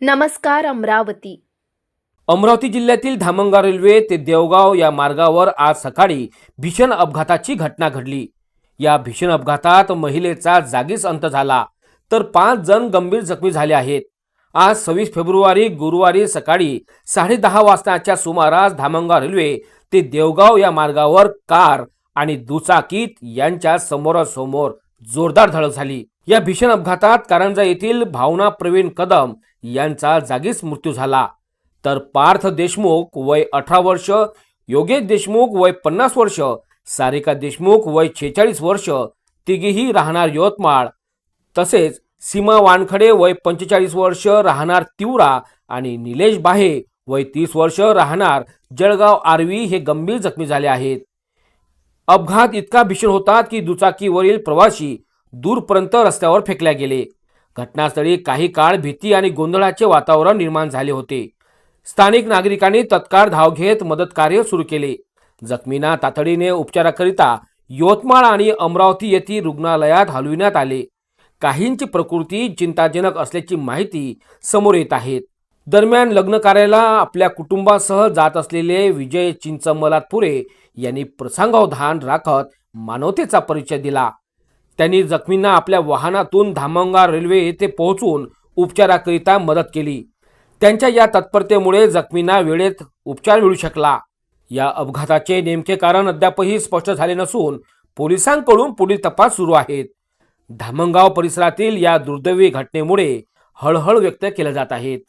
नमस्कार अमरावती। अमरावती जिल्ह्यातील धामणगाव रेल्वे ते देवगाव या मार्गावर आज सकाळी भीषण अपघाताची घटना घडली। या भीषण अपघातात महिलेचा जागीच अंत झाला तर 5 जण गंभीर जखमी झाले आहेत। आज 26 फेब्रुवारी गुरुवारी सकाळी 10:30 वाजताच्या सुमारास धामणगाव रेल्वे ते देवगाव या मार्गावर कार आणि दुचाकीत यांच्या समोरासमोर जोरदार धडक झाली। या भीषण अपघातात कारंजा येथील भावना प्रवीण कदम यांचा जागीच मृत्यू झाला तर पार्थ देशमुख वय 18 वर्ष, योगेश देशमुख वय 50 वर्ष, सारिका देशमुख वय 46 वर्ष तिघेही राहणार यवतमाळ, तसेच सीमा वानखडे वय 45 वर्ष राहणार तिवरा आणि निलेश बाहे वय 30 वर्ष राहणार जळगाव आर्वी हे गंभीर जखमी झाले आहेत। अपघात इतका भीषण होता की दुचाकीवरील प्रवासी दूरपर्यंत रस्त्यावर फेकले गेले। घटनास्थळी काही काळ भीती आणि गोंधळाचे वातावरण निर्माण झाले होते। स्थानिक नागरिकांनी तत्काळ धाव घेत मदत कार्य सुरू केले। जखमींना तातडीने उपचाराकरिता यवतमाळ आणि अमरावती येथील रुग्णालयात हलविण्यात आले। काहींची प्रकृती चिंताजनक असल्याची माहिती समोर येत आहे। दरम्यान लग्न कार्याला आपल्या कुटुंबासह जात असलेले विजय चिंचमलातपुरे यांनी प्रसंगावधान राखत मानवतेचा परिचय दिला। त्यांनी जखमींना आपल्या वाहनातून धामणगाव रेल्वे येथे पोहोचून उपचाराकरिता मदत केली। त्यांच्या या तत्परतेमुळे जखमींना वेळेत उपचार मिळू शकला। या अपघाताचे नेमके कारण अद्यापही स्पष्ट झाले नसून पोलिसांकडून पुढील तपास सुरू आहे। धामणगाव परिसरातील या दुर्दैवी घटनेमुळे हळहळ व्यक्त केल्या जात आहेत।